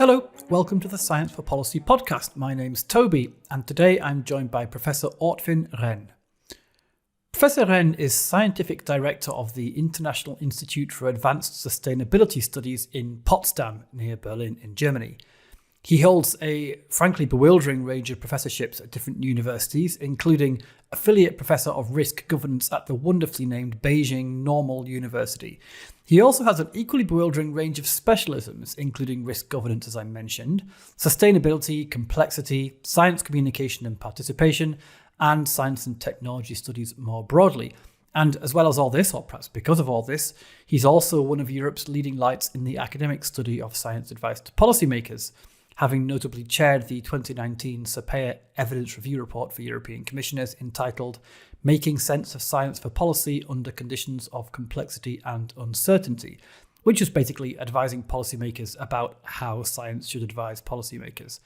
Hello, welcome to the Science for Policy podcast. My name's Toby, and today I'm joined by Professor Ortwin Renn. Professor Renn is Scientific Director of the International Institute for Advanced Sustainability Studies in Potsdam, near Berlin in Germany. He holds a frankly bewildering range of professorships at different universities, including Affiliate Professor of Risk Governance at the wonderfully named Beijing Normal University. He also has an equally bewildering range of specialisms, including risk governance, as I mentioned, sustainability, complexity, science communication and participation, and science and technology studies more broadly. And as well as all this, or perhaps because of all this, he's also one of Europe's leading lights in the academic study of science advice to policymakers, having notably chaired the 2019 SAPEA Evidence Review Report for European Commissioners entitled Making Sense of Science for Policy Under Conditions of Complexity and Uncertainty, which is basically advising policymakers about how science should advise policymakers.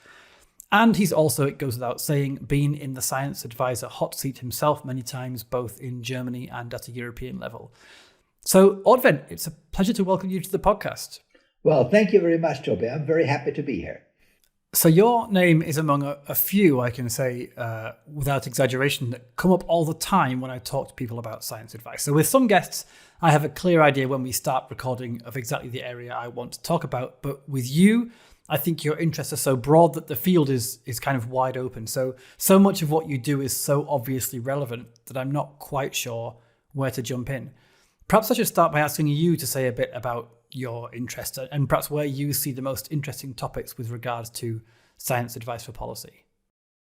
And he's also, it goes without saying, been in the science advisor hot seat himself many times, both in Germany and at a European level. So, Ortwin, it's a pleasure to welcome you to the podcast. Well, thank you very much, Toby. I'm very happy to be here. So your name is among a few, I can say, without exaggeration, that come up all the time when I talk to people about science advice. So with some guests, I have a clear idea when we start recording of exactly the area I want to talk about. But with you, I think your interests are so broad that the field is kind of wide open. So much of what you do is so obviously relevant that I'm not quite sure where to jump in. Perhaps I should start by asking you to say a bit about your interest and perhaps where you see the most interesting topics with regards to science advice for policy.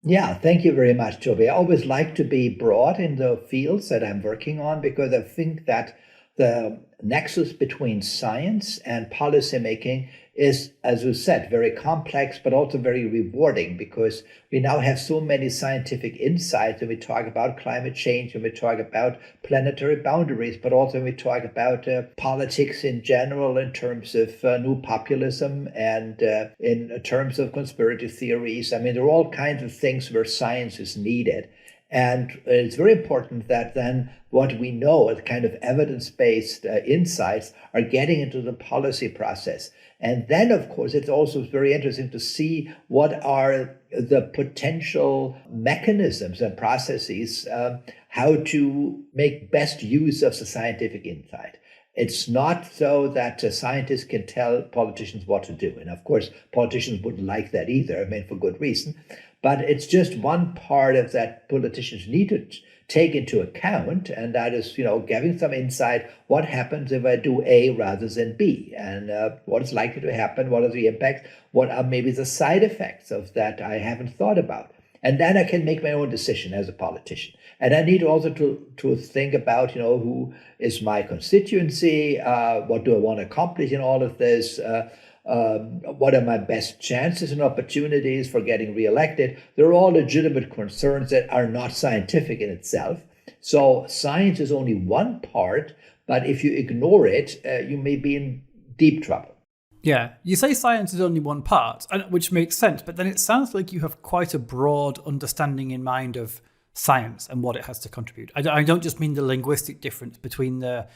Yeah, thank you very much, Toby. I always like to be broad in the fields that I'm working on because I think that the nexus between science and policymaking is, as you said, very complex, but also very rewarding because we now have so many scientific insights when we talk about climate change, when we talk about planetary boundaries, but also when we talk about politics in general in terms of new populism and in terms of conspiracy theories. I mean, there are all kinds of things where science is needed. And it's very important that then what we know, the kind of evidence-based insights, are getting into the policy process. And then, of course, it's also very interesting to see what are the potential mechanisms and processes, how to make best use of the scientific insight. It's not so that scientists can tell politicians what to do. And of course, politicians wouldn't like that either, I mean, for good reason. But it's just one part of that politicians need to take into account, and that is, giving some insight. What happens if I do A rather than B? And what is likely to happen? What are the impacts? What are maybe the side effects of that I haven't thought about? And then I can make my own decision as a politician. And I need also to think about, who is my constituency? What do I want to accomplish in all of this? What are my best chances and opportunities for getting reelected? They're all legitimate concerns that are not scientific in itself. So science is only one part, but if you ignore it, you may be in deep trouble. Yeah, you say science is only one part, which makes sense, but then it sounds like you have quite a broad understanding in mind of science and what it has to contribute. I don't just mean the linguistic difference between the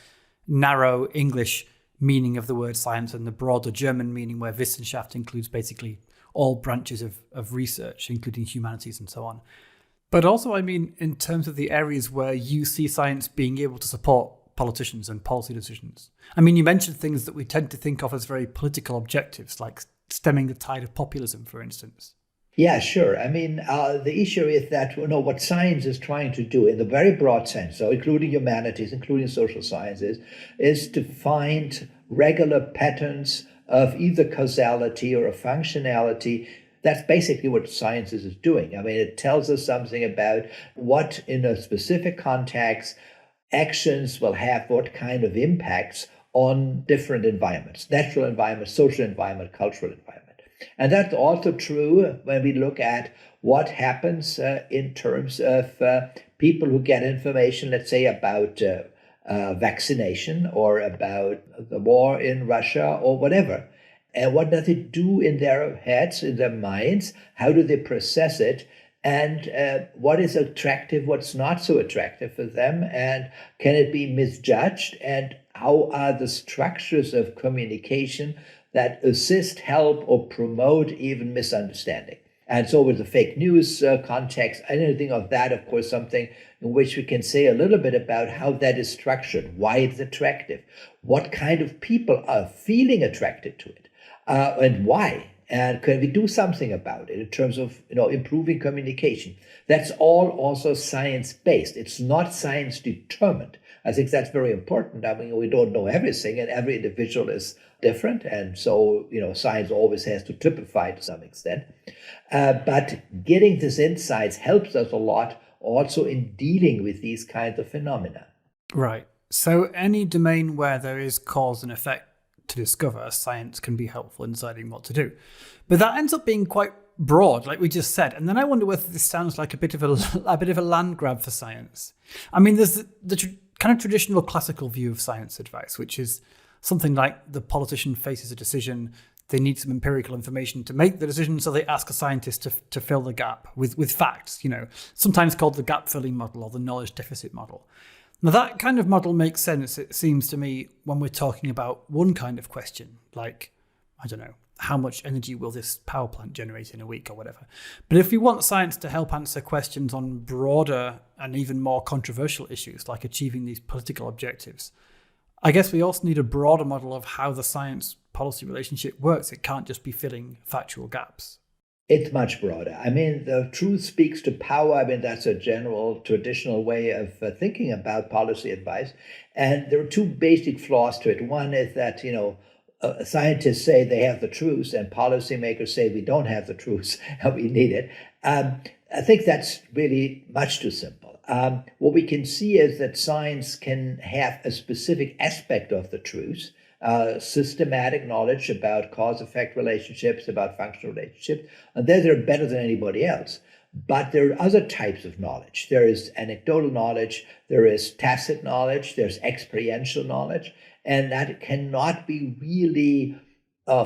narrow English meaning of the word science and the broader German meaning where Wissenschaft includes basically all branches of research, including humanities and so on. But also, I mean, in terms of the areas where you see science being able to support politicians and policy decisions. I mean, you mentioned things that we tend to think of as very political objectives, like stemming the tide of populism, for instance. Yeah, sure. I mean, the issue is that, what science is trying to do in the very broad sense, so including humanities, including social sciences, is to find regular patterns of either causality or a functionality. That's basically what science is doing. I mean, it tells us something about what, in a specific context, actions will have what kind of impacts on different environments, natural environment, social environment, cultural environment. And that's also true when we look at what happens in terms of people who get information, let's say, about vaccination or about the war in Russia or whatever. And what does it do in their heads, in their minds? How do they process it? And what is attractive, what's not so attractive for them? And can it be misjudged? And how are the structures of communication that assist, help, or promote even misunderstanding. And so with the fake news context, anything of that, of course, something in which we can say a little bit about how that is structured, why it's attractive, what kind of people are feeling attracted to it, and why. And can we do something about it in terms of improving communication? That's all also science-based. It's not science-determined. I think that's very important. I mean, we don't know everything, and every individual is different. And so, science always has to typify to some extent. But getting these insights helps us a lot also in dealing with these kinds of phenomena. Right. So any domain where there is cause and effect to discover, science can be helpful in deciding what to do. But that ends up being quite broad, like we just said. And then I wonder whether this sounds like a bit of a land grab for science. I mean, there's the kind of traditional classical view of science advice, which is something like the politician faces a decision. They need some empirical information to make the decision, so they ask a scientist to fill the gap with facts, sometimes called the gap-filling model or the knowledge deficit model. Now, that kind of model makes sense, it seems to me, when we're talking about one kind of question, like, I don't know, how much energy will this power plant generate in a week or whatever. But if we want science to help answer questions on broader and even more controversial issues, like achieving these political objectives, I guess we also need a broader model of how the science-policy relationship works. It can't just be filling factual gaps. It's much broader. I mean, the truth speaks to power. I mean, that's a general, traditional way of thinking about policy advice. And there are two basic flaws to it. One is that, scientists say they have the truth, and policymakers say we don't have the truth and we need it. I think that's really much too simple. What we can see is that science can have a specific aspect of the truth, systematic knowledge about cause-effect relationships, about functional relationships, and they're better than anybody else. But there are other types of knowledge. There is anecdotal knowledge, there is tacit knowledge, there's experiential knowledge, and that cannot be really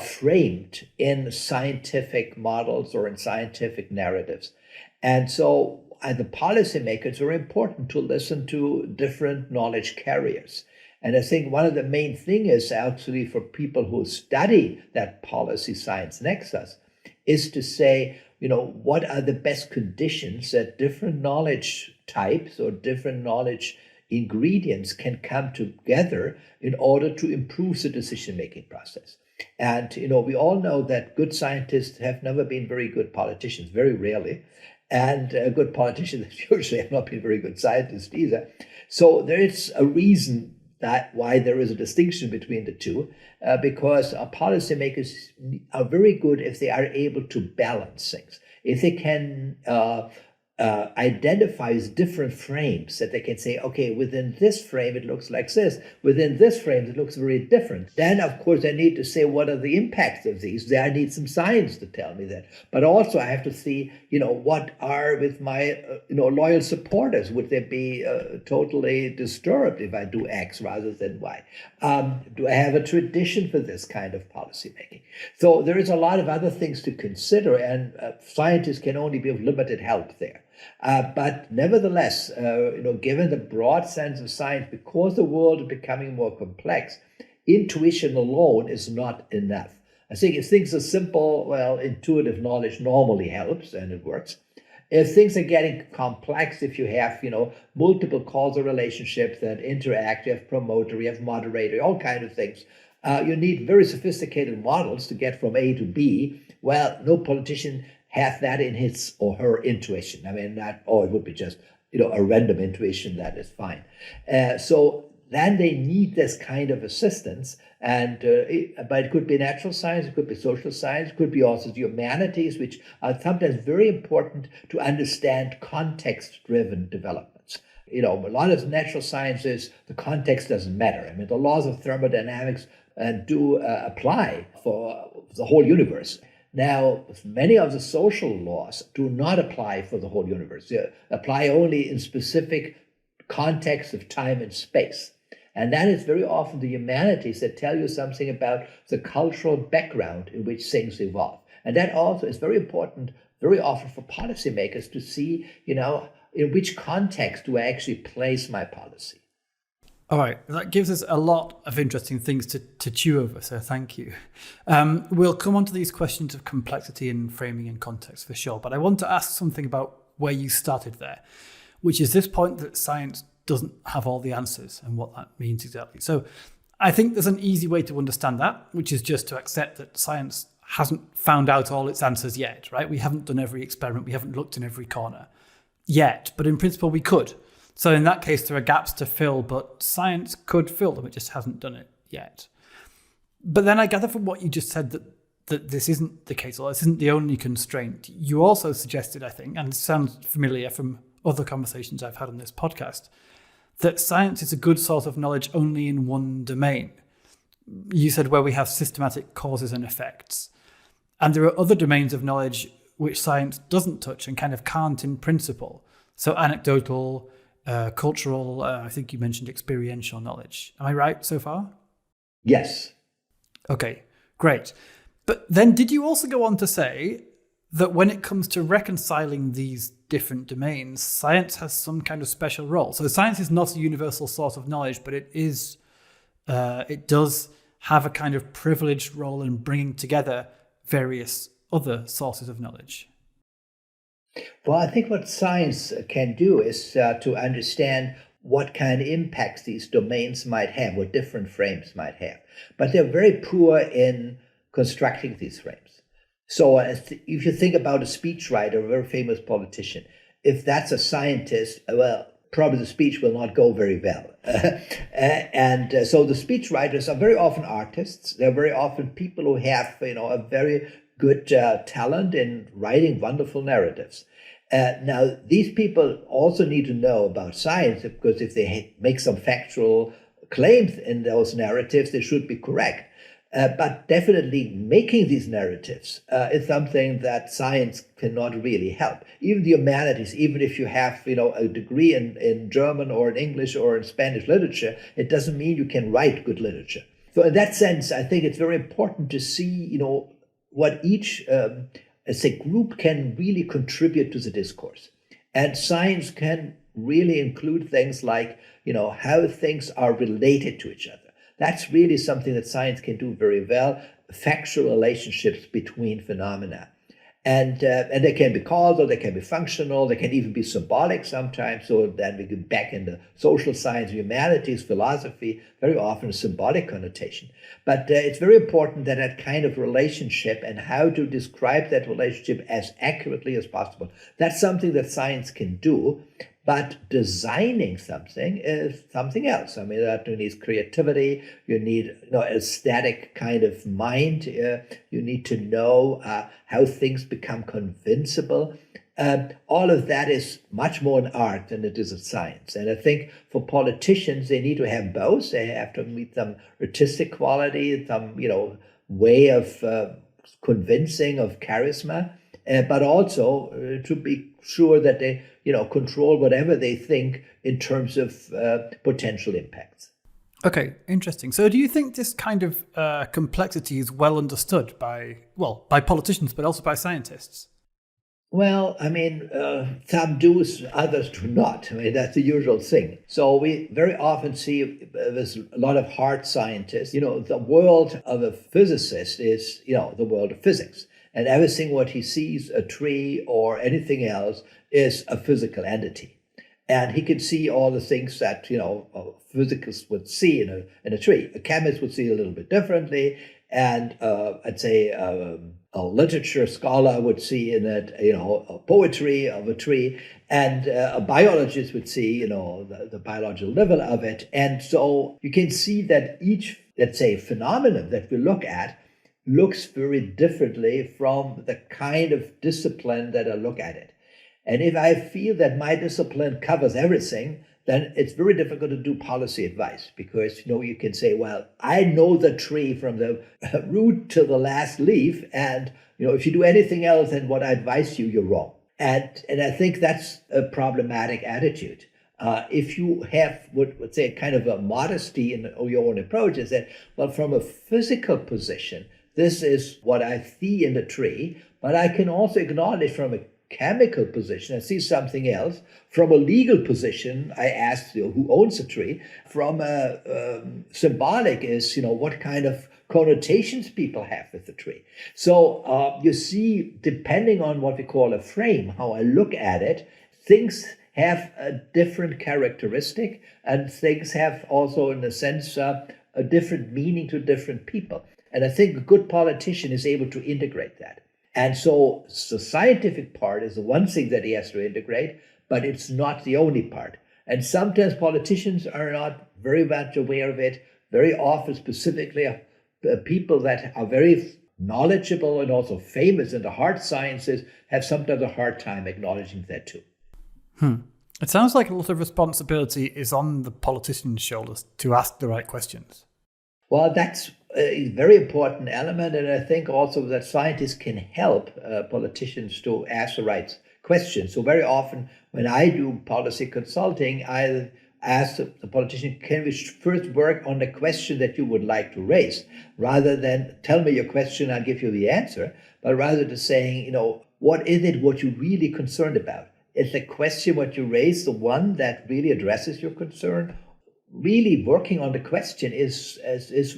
framed in scientific models or in scientific narratives. And so the policymakers are important to listen to different knowledge carriers. And I think one of the main things is actually for people who study that policy science nexus is to say, what are the best conditions that different knowledge types or different knowledge ingredients can come together in order to improve the decision-making process. And, we all know that good scientists have never been very good politicians, very rarely. And good politicians usually have not been very good scientists either. So there is a reason that why there is a distinction between the two, because our policymakers are very good if they are able to balance things. If they can identify different frames, that they can say, okay, within this frame it looks like this, within this frame it looks very different. Then, of course, I need to say, what are the impacts of these? Then I need some science to tell me that. But also I have to see, what are with my, loyal supporters? Would they be totally disturbed if I do X rather than Y? Do I have a tradition for this kind of policy making? So there is a lot of other things to consider, and scientists can only be of limited help there. But nevertheless, given the broad sense of science, because the world is becoming more complex, intuition alone is not enough. I think if things are simple, well, intuitive knowledge normally helps and it works. If things are getting complex, if you have, multiple causal relationships that interact, you have promoter, you have moderator, all kinds of things, you need very sophisticated models to get from A to B. Well, no politician has that in his or her intuition. I mean, it would be just, a random intuition, that is fine. So then they need this kind of assistance. And but it could be natural science, it could be social science, it could be also the humanities, which are sometimes very important to understand context-driven developments. A lot of natural sciences, the context doesn't matter. I mean, the laws of thermodynamics do apply for the whole universe. Now, many of the social laws do not apply for the whole universe. They apply only in specific contexts of time and space. And that is very often the humanities that tell you something about the cultural background in which things evolve. And that also is very important, very often for policymakers to see, in which context do I actually place my policy. All right, that gives us a lot of interesting things to chew over, so thank you. We'll come on to these questions of complexity and framing and context for sure, but I want to ask something about where you started there, which is this point that science doesn't have all the answers and what that means exactly. So I think there's an easy way to understand that, which is just to accept that science hasn't found out all its answers yet, right? We haven't done every experiment, we haven't looked in every corner yet, but in principle we could. So in that case, there are gaps to fill, but science could fill them. It just hasn't done it yet. But then I gather from what you just said that this isn't the case, or this isn't the only constraint. You also suggested, I think, and it sounds familiar from other conversations I've had on this podcast, that science is a good source of knowledge only in one domain. You said where we have systematic causes and effects. And there are other domains of knowledge which science doesn't touch and kind of can't in principle. So anecdotal, cultural, I think you mentioned experiential knowledge. Am I right so far? Yes. Okay, great. But then did you also go on to say that when it comes to reconciling these different domains, science has some kind of special role? So science is not a universal source of knowledge, but it does have a kind of privileged role in bringing together various other sources of knowledge. Well, I think what science can do is to understand what kind of impacts these domains might have, what different frames might have. But they're very poor in constructing these frames. So if you think about a speechwriter, a very famous politician, if that's a scientist, well, probably the speech will not go very well. So the speechwriters are very often artists. They're very often people who have, a very good talent in writing wonderful narratives. Now, these people also need to know about science, because if they make some factual claims in those narratives, they should be correct. But definitely making these narratives is something that science cannot really help. Even the humanities, even if you have a degree in German or in English or in Spanish literature, it doesn't mean you can write good literature. So in that sense, I think it's very important to see what each as a group can really contribute to the discourse. And science can really include things like how things are related to each other. That's really something that science can do very well, factual relationships between phenomena. And they can be causal, they can be functional, they can even be symbolic sometimes. So then we get back into social science, humanities, philosophy, very often a symbolic connotation. But it's very important that that kind of relationship and how to describe that relationship as accurately as possible, that's something that science can do. But designing something is something else. I mean, that you need creativity, you need aesthetic kind of mind, you need to know how things become convincible. All of that is much more an art than it is a science. And I think for politicians, they need to have both. They have to meet some artistic quality, some way of convincing, of charisma, but also to be sure that they control whatever they think in terms of potential impacts. Okay, interesting. So do you think this kind of complexity is well understood by politicians, but also by scientists? Well, I mean, some do, others do not. I mean, that's the usual thing. So we very often see there's a lot of hard scientists. The world of a physicist is, the world of physics. And everything what he sees, a tree or anything else, is a physical entity. And he can see all the things that, a physicist would see in a tree. A chemist would see a little bit differently. And I'd say a literature scholar would see in it, a poetry of a tree. And a biologist would see, the biological level of it. And so you can see that each, let's say, phenomenon that we look at looks very differently from the kind of discipline that I look at it. And if I feel that my discipline covers everything, then it's very difficult to do policy advice, because you can say, well, I know the tree from the root to the last leaf, and if you do anything else than what I advise you, you're wrong. And I think that's a problematic attitude. If you have would say kind of a modesty in your own approach, is that, well, from a physical position, this is what I see in the tree, but I can also acknowledge from a chemical position, I see something else. From a legal position, I ask who owns the tree. From a symbolic is, what kind of connotations people have with the tree. So you see, depending on what we call a frame, how I look at it, things have a different characteristic, and things have also, in a sense, a different meaning to different people. And I think a good politician is able to integrate that. And so the scientific part is the one thing that he has to integrate, but it's not the only part. And sometimes politicians are not very much aware of it. Very often, specifically, people that are very knowledgeable and also famous in the hard sciences have sometimes a hard time acknowledging that too. It sounds like a lot of responsibility is on the politician's shoulders to ask the right questions. Well, that's a very important element, and I think also that scientists can help politicians to ask the right questions. So very often when I do policy consulting, I ask the politician, can we first work on the question that you would like to raise, rather than tell me your question, I'll give you the answer, but rather than saying, what is it what you're really concerned about? Is the question what you raise the one that really addresses your concern? Really working on the question is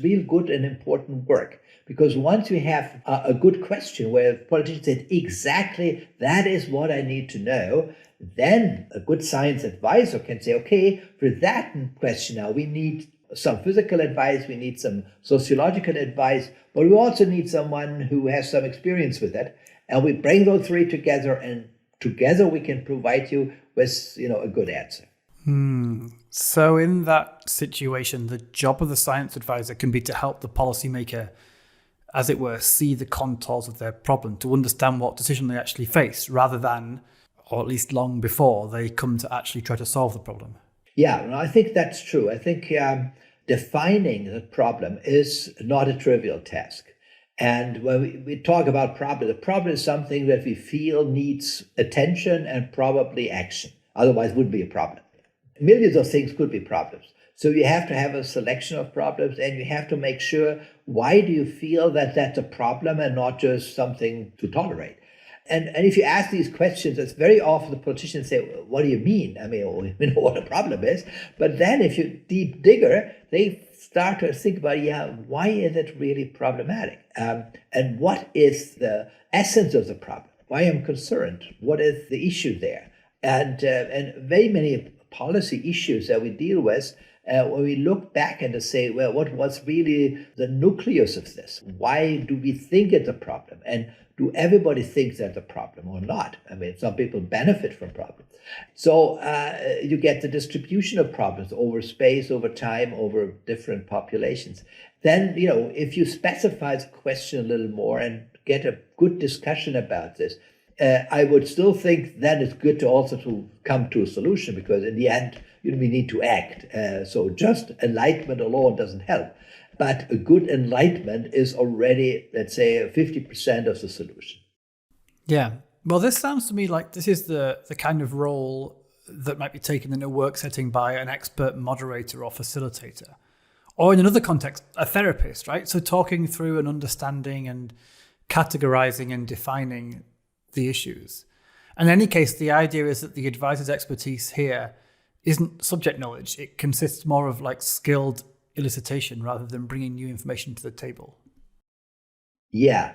real good and important work. Because once we have a good question where politicians said, exactly, that is what I need to know, then a good science advisor can say, okay, for that question now, we need some physical advice, we need some sociological advice, but we also need someone who has some experience with it. And we bring those three together, and together we can provide you with, a good answer. So in that situation, the job of the science advisor can be to help the policymaker, as it were, see the contours of their problem, to understand what decision they actually face, rather than, or at least long before, they come to actually try to solve the problem. Yeah, I think that's true. I think defining the problem is not a trivial task. And when we talk about problem, the problem is something that we feel needs attention and probably action. Otherwise, it wouldn't be a problem. Millions of things could be problems. So you have to have a selection of problems, and you have to make sure, why do you feel that that's a problem and not just something to tolerate? And if you ask these questions, it's very often the politicians say, what do you mean? I mean, we know what a problem is. But then if you deep digger, they start to think about, why is it really problematic? And what is the essence of the problem? Why am I concerned? What is the issue there? And very many policy issues that we deal with, when we look back and to say, well, what was really the nucleus of this? Why do we think it's a problem? And do everybody think that's a problem or not? I mean, some people benefit from problems. So you get the distribution of problems over space, over time, over different populations. Then, if you specify the question a little more and get a good discussion about this, I would still think that it's good to also to come to a solution, because in the end, we need to act. So just enlightenment alone doesn't help. But a good enlightenment is already, let's say, 50% of the solution. Yeah. Well, this sounds to me like this is the kind of role that might be taken in a work setting by an expert moderator or facilitator. Or in another context, a therapist, right? So talking through and understanding and categorizing and defining the issues. And in any case, the idea is that the advisor's expertise here isn't subject knowledge. It consists more of like skilled elicitation rather than bringing new information to the table. Yeah.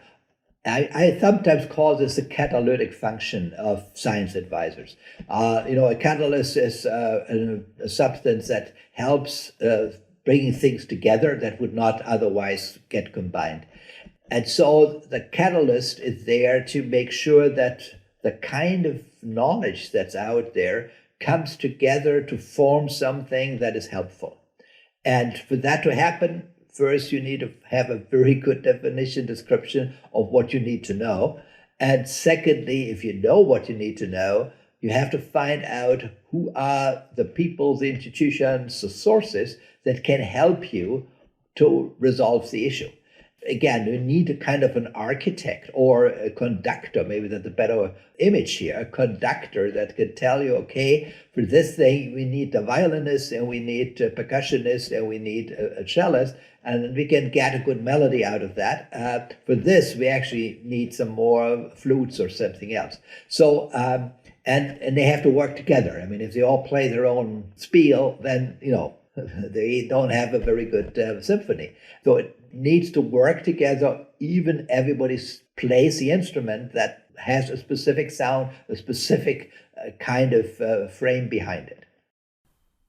I sometimes call this the catalytic function of science advisors. A catalyst is a substance that helps bringing things together that would not otherwise get combined. And so the catalyst is there to make sure that the kind of knowledge that's out there comes together to form something that is helpful. And for that to happen, first you need to have a very good description of what you need to know. And secondly, if you know what you need to know, you have to find out who are the people, the institutions, the sources that can help you to resolve the issue. again, you need a kind of an architect or a conductor, maybe that's a better image here, a conductor that can tell you, okay, for this thing, we need a violinist and we need a percussionist and we need a cellist, and we can get a good melody out of that. For this, we actually need some more flutes or something else. So, and they have to work together. I mean, if they all play their own spiel, then, they don't have a very good symphony. So it needs to work together. Even everybody plays the instrument that has a specific sound, a specific kind of frame behind it.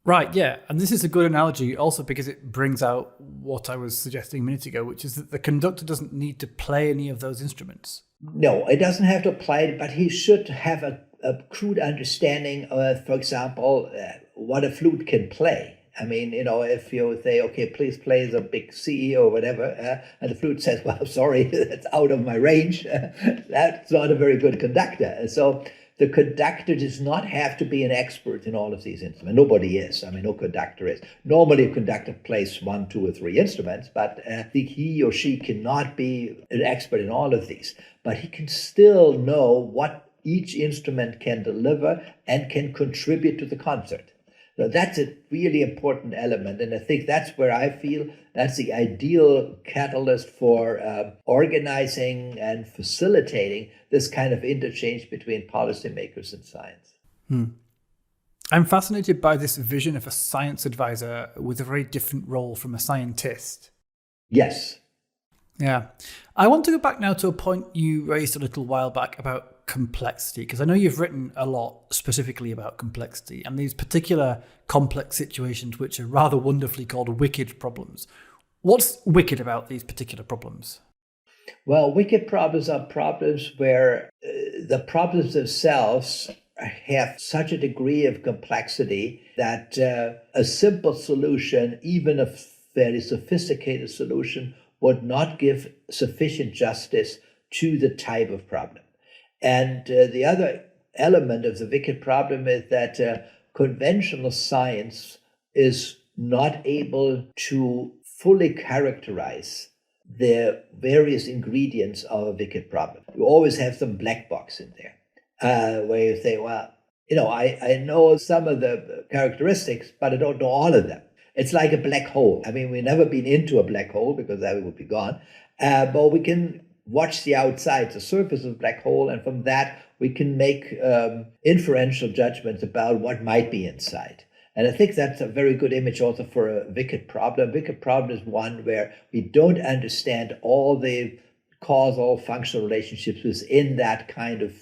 Right, yeah. And this is a good analogy also because it brings out what I was suggesting a minute ago, which is that the conductor doesn't need to play any of those instruments. No, it doesn't have to play it, but he should have a crude understanding of, for example, what a flute can play. I mean, if you say, okay, please play the big C or whatever, and the flute says, well, sorry, that's out of my range, that's not a very good conductor. So the conductor does not have to be an expert in all of these instruments. Nobody is. I mean, no conductor is. Normally, a conductor plays 1, 2, or 3 instruments, but he or she cannot be an expert in all of these. But he can still know what each instrument can deliver and can contribute to the concert. So that's a really important element. And I think that's where I feel that's the ideal catalyst for organizing and facilitating this kind of interchange between policymakers and science. I'm fascinated by this vision of a science advisor with a very different role from a scientist. Yes. Yeah. I want to go back now to a point you raised a little while back about complexity, because I know you've written a lot specifically about complexity and these particular complex situations which are rather wonderfully called wicked problems. What's wicked about these particular problems? Well, wicked problems are problems where the problems themselves have such a degree of complexity that a simple solution, even a very sophisticated solution, would not give sufficient justice to the type of problem. And the other element of the wicked problem is that conventional science is not able to fully characterize the various ingredients of a wicked problem. You always have some black box in there where you say, well, I know some of the characteristics, but I don't know all of them. It's like a black hole. I mean, we've never been into a black hole because that would be gone. But we can watch the outside, the surface of the black hole, and from that we can make inferential judgments about what might be inside. And I think that's a very good image also for a wicked problem. Wicked problem is one where we don't understand all the causal functional relationships within that kind of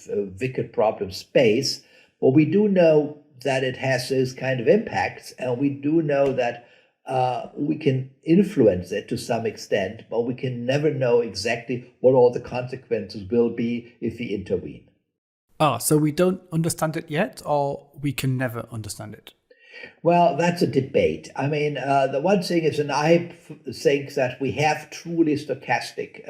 wicked problem space, but we do know that it has those kind of impacts, and we do know that we can influence it to some extent, but we can never know exactly what all the consequences will be if we intervene. So we don't understand it yet, or we can never understand it? Well, that's a debate. I mean, the one thing is, and I think that we have truly stochastic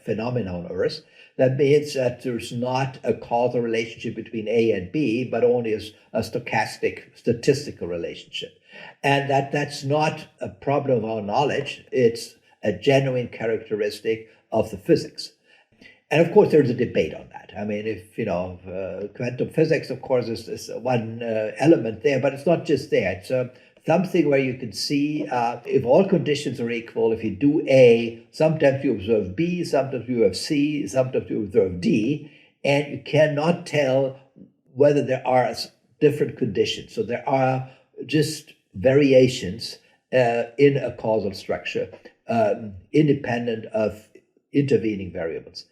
phenomena on Earth. That means that there's not a causal relationship between A and B, but only a stochastic statistical relationship. And that's not a problem of our knowledge. It's a genuine characteristic of the physics. And of course, there's a debate on that. I mean, quantum physics, of course, is one element there, but it's not just there. It's something where you can see if all conditions are equal, if you do A, sometimes you observe B, sometimes you have C, sometimes you observe D, and you cannot tell whether there are different conditions. So there are just variations in a causal structure, independent of intervening variables.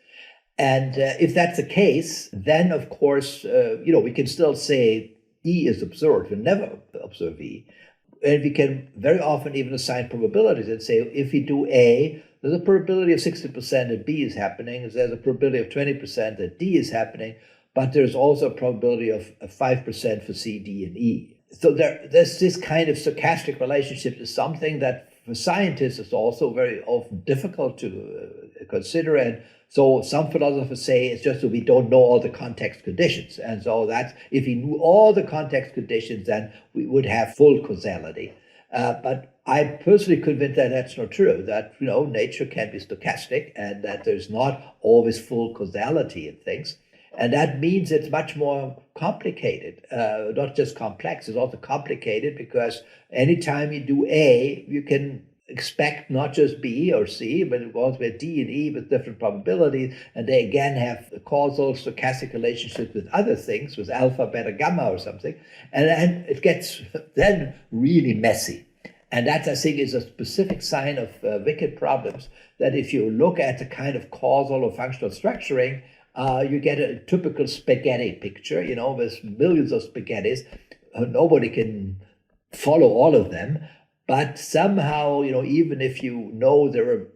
And if that's the case, then of course, we can still say E is observed. We never observe E. And we can very often even assign probabilities and say, if we do A, there's a probability of 60% that B is happening. There's a probability of 20% that D is happening, but there's also a probability of 5% for C, D, and E. So there's this kind of stochastic relationship is something that for scientists is also very often difficult to consider. And so some philosophers say it's just that we don't know all the context conditions. And so that's, if we knew all the context conditions, then we would have full causality. But I'm personally convinced that that's not true, that, nature can be stochastic and that there's not always full causality in things. And that means it's much more complicated, not just complex, it's also complicated because anytime you do A, you can expect not just B or C, but it goes with D and E with different probabilities. And they again have causal stochastic relationships with other things, with alpha, beta, gamma or something. And then it gets then really messy. And that, I think, is a specific sign of wicked problems, that if you look at the kind of causal or functional structuring, you get a typical spaghetti picture, with millions of spaghettis. Nobody can follow all of them. But somehow, even if you know there are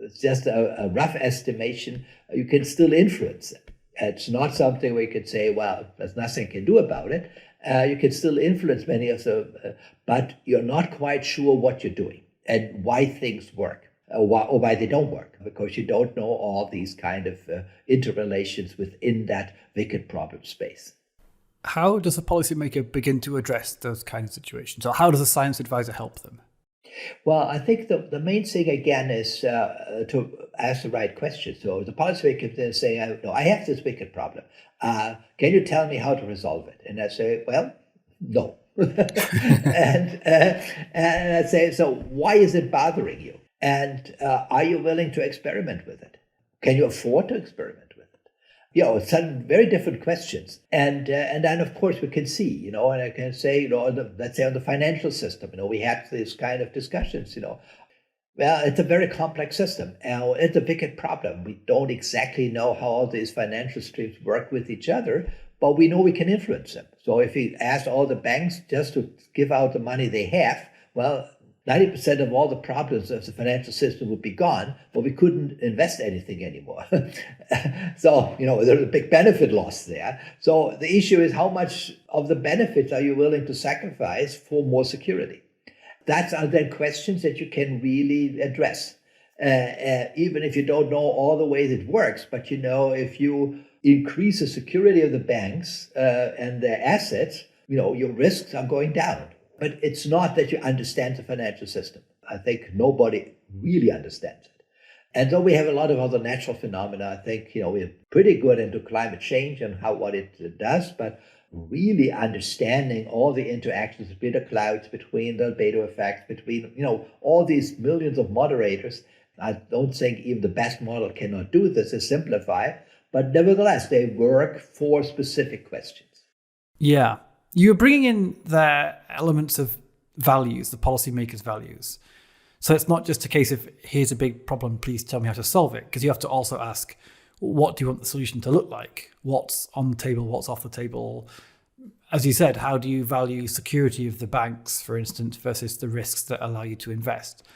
it's just a rough estimation, you can still influence it. It's not something where you could say, well, there's nothing you can do about it. You can still influence many of the, but you're not quite sure what you're doing and why things work or why they don't work, because you don't know all these kind of interrelations within that wicked problem space. How does a policymaker begin to address those kinds of situations, or how does a science advisor help them? Well, I think the main thing, again, is to ask the right questions. So the policymaker can then say, no, I have this wicked problem. Can you tell me how to resolve it? And I say, well, no. and I say, so why is it bothering you? And are you willing to experiment with it? Can you afford to experiment with it? It's some very different questions. And then, of course, we can see, and I can say, let's say on the financial system, we have these kind of discussions, Well, it's a very complex system. It's a wicked problem. We don't exactly know how all these financial streams work with each other, but we know we can influence them. So if we ask all the banks just to give out the money they have, well, 90% of all the problems of the financial system would be gone, but we couldn't invest anything anymore. So, there's a big benefit loss there. So the issue is, how much of the benefits are you willing to sacrifice for more security? That's are then questions that you can really address, even if you don't know all the ways it works. But if you increase the security of the banks and their assets, your risks are going down. But it's not that you understand the financial system. I think nobody really understands it. And though we have a lot of other natural phenomena, I think we're pretty good into climate change and what it does, but really understanding all the interactions between the clouds, between the albedo effects, between all these millions of moderators. I don't think even the best model cannot do this to simplify, but nevertheless they work for specific questions. Yeah, you're bringing in the elements of values, the policymakers' values. So it's not just a case of, here's a big problem, please tell me how to solve it, because you have to also ask, what do you want the solution to look like? What's on the table? What's off the table? As you said, how do you value security of the banks, for instance, versus the risks that allow you to invest?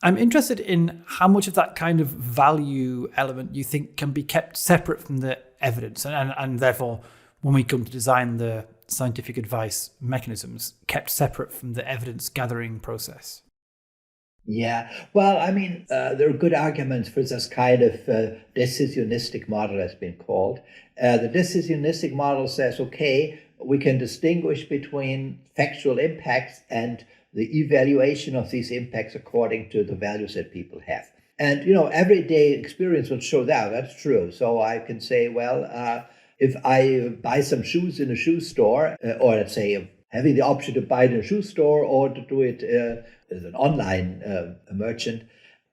I'm interested in how much of that kind of value element you think can be kept separate from the evidence, and therefore, when we come to design the scientific advice mechanisms, kept separate from the evidence gathering process. Yeah, well, there are good arguments for this kind of decisionistic model, has been called. The decisionistic model says, okay, we can distinguish between factual impacts and the evaluation of these impacts according to the values that people have. And, everyday experience will show that. That's true. So I can say, well, if I buy some shoes in a shoe store, or let's say having the option to buy it in a shoe store or to do it as an online merchant,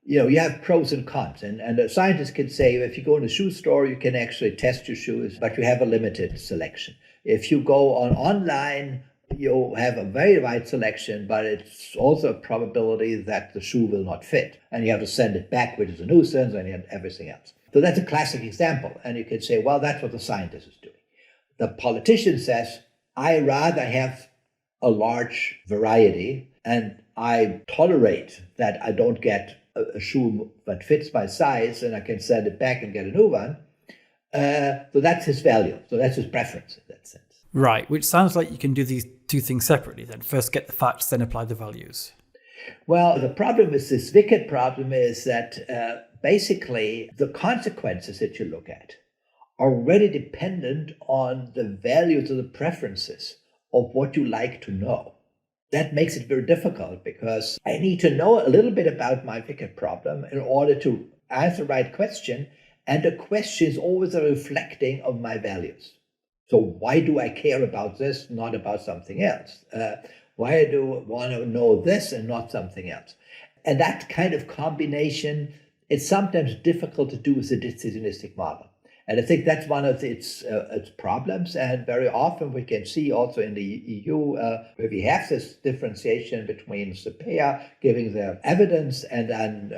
you have pros and cons. And a scientist can say, if you go in a shoe store, you can actually test your shoes, but you have a limited selection. If you go online, you have a very wide selection, but it's also a probability that the shoe will not fit. And you have to send it back, which is a nuisance, and you have everything else. So that's a classic example. And you can say, well, that's what the scientist is doing. The politician says, I rather have a large variety, and I tolerate that I don't get a shoe that fits my size, and I can send it back and get a new one. So that's his value. So that's his preference in that sense. Right, which sounds like you can do these two things separately then. First get the facts, then apply the values. Well, the problem with this wicked problem is that basically the consequences that you look at are already dependent on the values or the preferences of what you like to know. that makes it very difficult because I need to know a little bit about my wicked problem in order to answer the right question. And the question is always a reflecting of my values. So why do I care about this, not about something else? Why do I want to know this and not something else? And that kind of combination, it's sometimes difficult to do with a decisionistic model. And I think that's one of its problems. And very often we can see also in the EU where we have this differentiation between SAPEA giving their evidence and then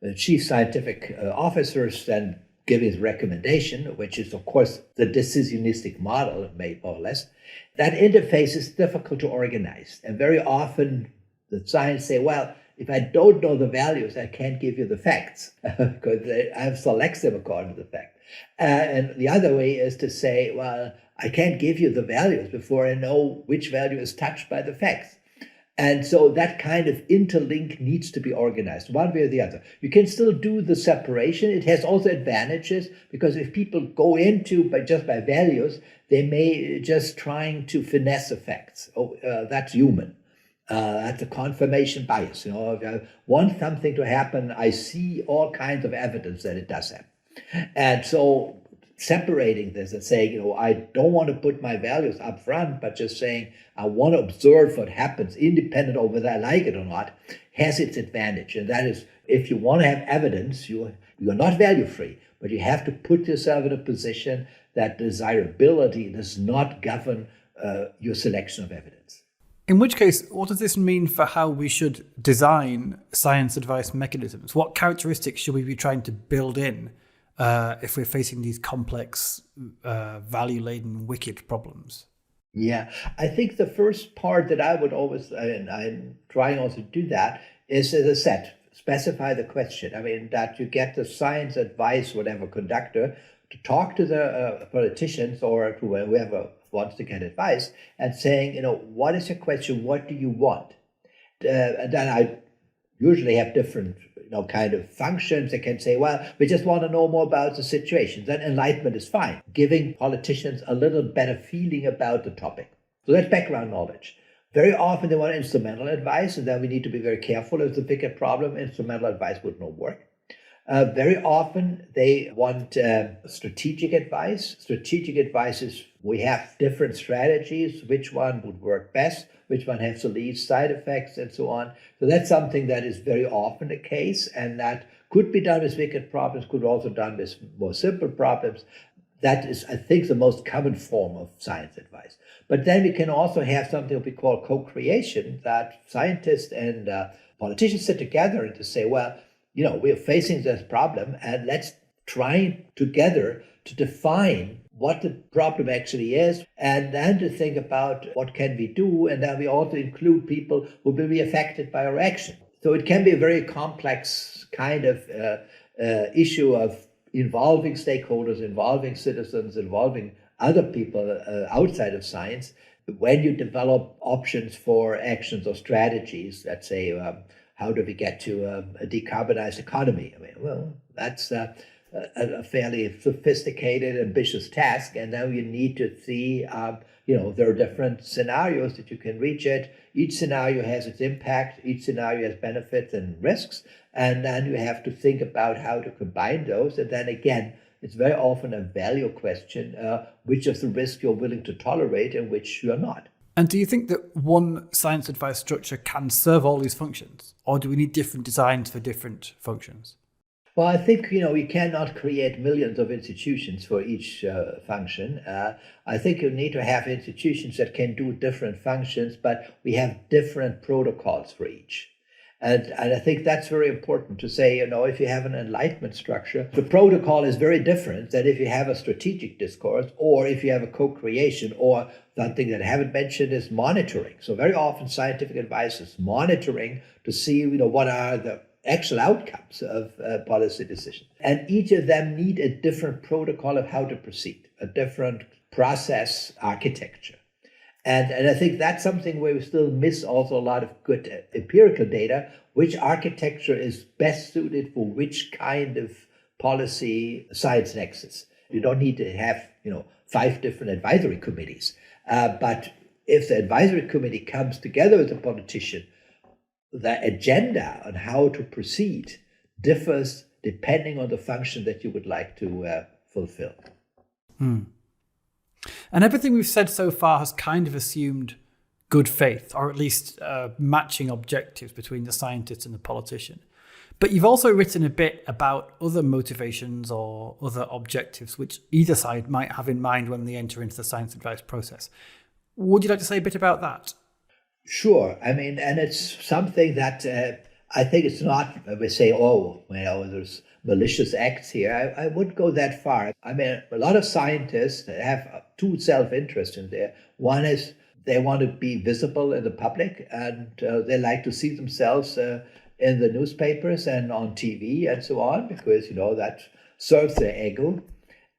the chief scientific officers then giving his recommendation, which is of course the decisionistic model, more or less. That interface is difficult to organize. And very often the science say, well, if I don't know the values, I can't give you the facts because I select them according to the fact. And the other way is to say, well, I can't give you the values before I know which value is touched by the facts. And so that kind of interlink needs to be organized one way or the other. You can still do the separation. It has also advantages because if people go into just by values, they may just trying to finesse the facts. Oh, that's human. That's a confirmation bias. If I want something to happen, I see all kinds of evidence that it does happen. And so separating this and saying, I don't want to put my values up front, but just saying I want to observe what happens independent of whether I like it or not, has its advantage. And that is, if you want to have evidence, you're not value free, but you have to put yourself in a position that desirability does not govern your selection of evidence. In which case, what does this mean for how we should design science advice mechanisms? What characteristics should we be trying to build in if we're facing these complex, value-laden, wicked problems? Yeah, I think the first part that I would always, and I'm trying also to do that, is, as I said, specify the question. I mean, that you get the science advice, whatever conductor, to talk to the politicians or to whoever wants to get advice and saying, what is your question? What do you want? And then I usually have different kind of functions. They can say, well, we just want to know more about the situation. Then enlightenment is fine, giving politicians a little better feeling about the topic. So that's background knowledge. Very often they want instrumental advice, and then we need to be very careful. If it's a bigger problem, instrumental advice would not work. Very often they want strategic advice. Strategic advice is we have different strategies, which one would work best, which one has the least side effects, and so on. So that's something that is very often the case, and that could be done with wicked problems, could also be done with more simple problems. That is, I think, the most common form of science advice. But then we can also have something we call co-creation, that scientists and politicians sit together and to say, well, we're facing this problem, and let's try together to define what the problem actually is, and then to think about what can we do, and then we also include people who will be affected by our action. So it can be a very complex kind of issue of involving stakeholders, involving citizens, involving other people outside of science when you develop options for actions or strategies. Let's say, how do we get to a decarbonized economy? I mean, well, that's a fairly sophisticated, ambitious task. And now you need to see, there are different scenarios that you can reach it. Each scenario has its impact. Each scenario has benefits and risks. And then you have to think about how to combine those. And then again, it's very often a value question, which of the risks you're willing to tolerate and which you're not. And do you think that one science advice structure can serve all these functions? Or do we need different designs for different functions? Well, I think, we cannot create millions of institutions for each function. I think you need to have institutions that can do different functions, but we have different protocols for each. And I think that's very important to say, if you have an enlightenment structure, the protocol is very different than if you have a strategic discourse or if you have a co-creation, or something that I haven't mentioned is monitoring. So very often scientific advice is monitoring to see, what are the actual outcomes of policy decisions. And each of them need a different protocol of how to proceed, a different process architecture. And I think that's something where we still miss also a lot of good empirical data, which architecture is best suited for which kind of policy science nexus. You don't need to have, 5 different advisory committees, but if the advisory committee comes together with a politician, the agenda on how to proceed differs depending on the function that you would like to fulfill. And everything we've said so far has kind of assumed good faith, or at least matching objectives between the scientist and the politician. But you've also written a bit about other motivations or other objectives which either side might have in mind when they enter into the science advice process. Would you like to say a bit about that? Sure. I mean, and it's something that I think it's not, we say, oh, there's malicious acts here. I wouldn't go that far. I mean, a lot of scientists have two self-interests in there. One is they want to be visible in the public, and they like to see themselves in the newspapers and on TV and so on, because, that serves their ego.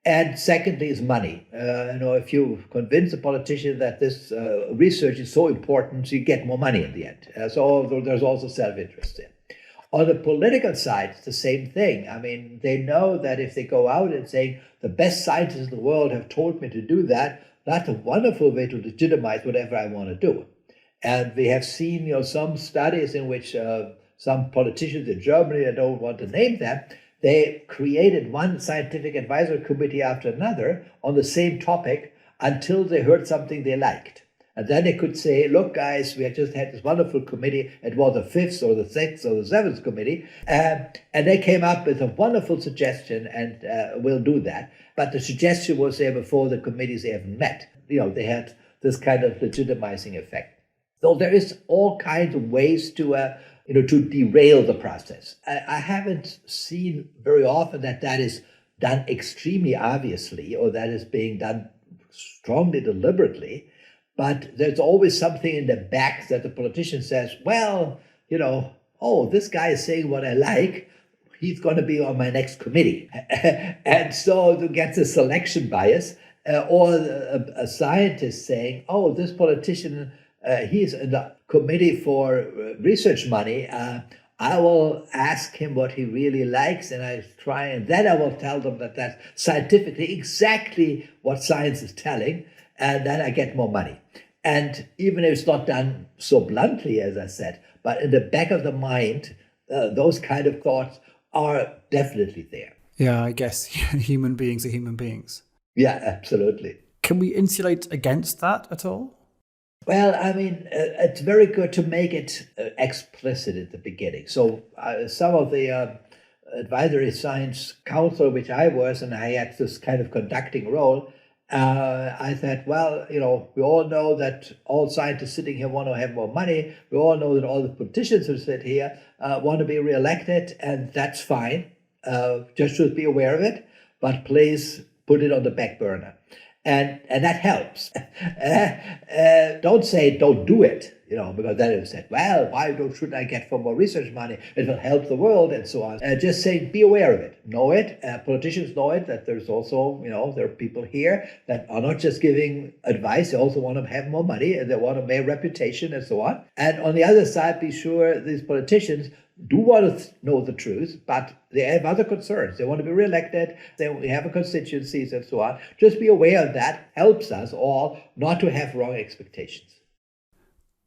And secondly is money. If you convince a politician that this research is so important, you get more money in the end. So there's also self-interest there. On the political side, it's the same thing. I mean, they know that if they go out and say, the best scientists in the world have told me to do that, that's a wonderful way to legitimize whatever I want to do. And we have seen, some studies in which some politicians in Germany, I don't want to name them, they created one scientific advisory committee after another on the same topic until they heard something they liked. And then they could say, look, guys, we had just had this wonderful committee. It was the fifth or the sixth or the seventh committee. And they came up with a wonderful suggestion, and we'll do that. But the suggestion was there before the committees ever met. They had this kind of legitimizing effect. So there is all kinds of ways to derail the process. I haven't seen very often that is done extremely obviously, or that is being done strongly deliberately. But there's always something in the back that the politician says, well, this guy is saying what I like. He's going to be on my next committee. And so to get the selection bias, or a scientist saying, oh, this politician, he's in the committee for research money. I will ask him what he really likes, and then I will tell them that that's scientifically exactly what science is telling, and then I get more money. And even if it's not done so bluntly, as I said, but in the back of the mind, those kind of thoughts are definitely there. Yeah, I guess human beings are human beings. Yeah, absolutely. Can we insulate against that at all? Well, I mean, it's very good to make it explicit at the beginning. So some of the advisory science council, which I was, and I had this kind of conducting role, I said, well, we all know that all scientists sitting here want to have more money. We all know that all the politicians who sit here want to be reelected, and that's fine. Just should be aware of it, but please put it on the back burner. And that helps. Don't say don't do it, because then it said, well, shouldn't I get for more research money? It will help the world and so on. Just saying, be aware of it. Know it. Politicians know it, that there's also, there are people here that are not just giving advice. They also want to have more money, and they want to make reputation and so on. And on the other side, be sure these politicians do want to know the truth, but they have other concerns. They want to be reelected. They have a constituencies and so on. Just be aware of that. Helps us all not to have wrong expectations.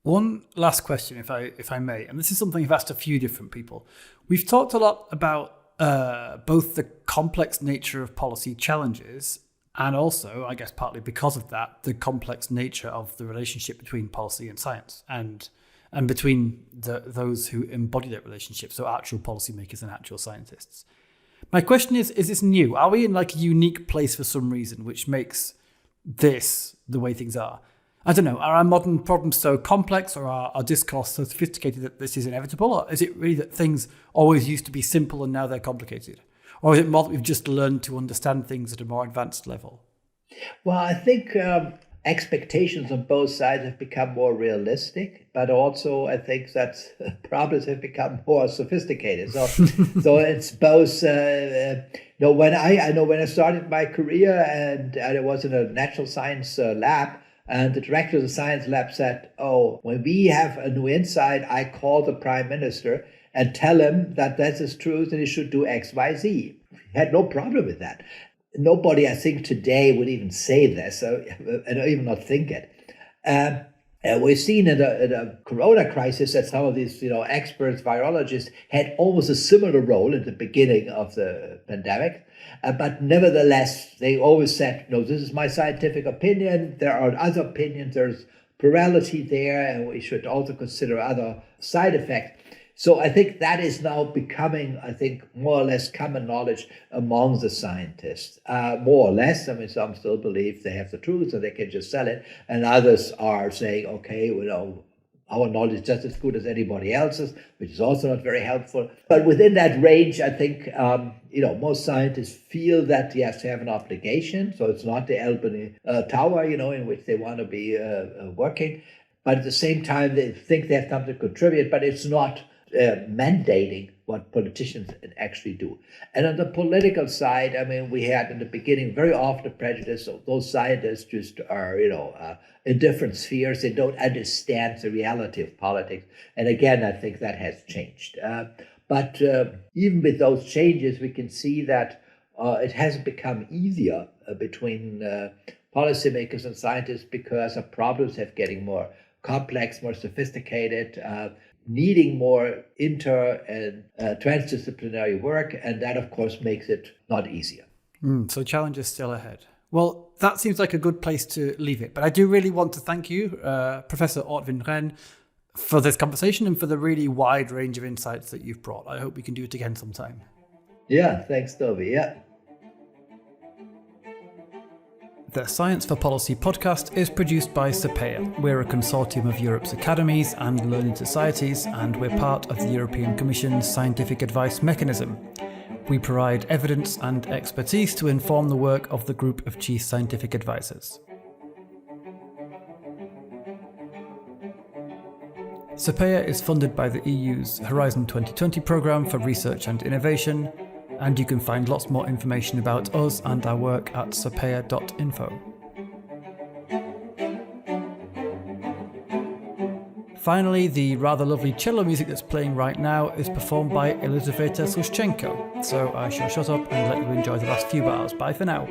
One last question, if I may, and this is something I've asked a few different people. We've talked a lot about both the complex nature of policy challenges, and also, I guess partly because of that, the complex nature of the relationship between policy and science, and between those who embody that relationship, so actual policymakers and actual scientists. My question is this new? Are we in a unique place for some reason, which makes this the way things are? I don't know, are our modern problems so complex, or our discourse so sophisticated that this is inevitable? Or is it really that things always used to be simple and now they're complicated? Or is it more that we've just learned to understand things at a more advanced level? Well, I think expectations on both sides have become more realistic, but also I think that problems have become more sophisticated. So, so it's both. When I started my career, and I was in a natural science lab, and the director of the science lab said, "Oh, when we have a new insight, I call the prime minister and tell him that this is truth and he should do X, Y, Z." He had no problem with that. Nobody, I think, today would even say this, and even not think it. We've seen in the corona crisis that some of these, experts, virologists, had almost a similar role in the beginning of the pandemic. But nevertheless, they always said, no, this is my scientific opinion. There are other opinions. There's plurality there, and we should also consider other side effects. So I think that is now becoming, more or less common knowledge among the scientists. More or less, some still believe they have the truth and they can just sell it. And others are saying, okay, our knowledge is just as good as anybody else's, which is also not very helpful. But within that range, I think, most scientists feel that yes, they have an obligation. So it's not the Albany Tower, in which they want to be working. But at the same time, they think they have something to contribute, but it's not mandating what politicians actually do. And on the political side, we had in the beginning very often the prejudice of those scientists just are, in different spheres. They don't understand the reality of politics. And again, I think that has changed. But even with those changes, we can see that it hasn't become easier between policymakers and scientists because our problems have getting more complex, more sophisticated, needing more inter and transdisciplinary work. And that, of course, makes it not easier. So challenges still ahead. Well, that seems like a good place to leave it. But I do really want to thank you, Professor Ortwin Renn, for this conversation and for the really wide range of insights that you've brought. I hope we can do it again sometime. Yeah, thanks, Toby. Yeah. The Science for Policy podcast is produced by SAPEA. We're a consortium of Europe's academies and learning societies, and we're part of the European Commission's scientific advice mechanism. We provide evidence and expertise to inform the work of the group of chief scientific advisors. SAPEA is funded by the EU's Horizon 2020 programme for research and innovation, and you can find lots more information about us and our work at sapea.info. Finally, the rather lovely cello music that's playing right now is performed by Elizaveta Sushchenko, so I shall shut up and let you enjoy the last few bars. Bye for now.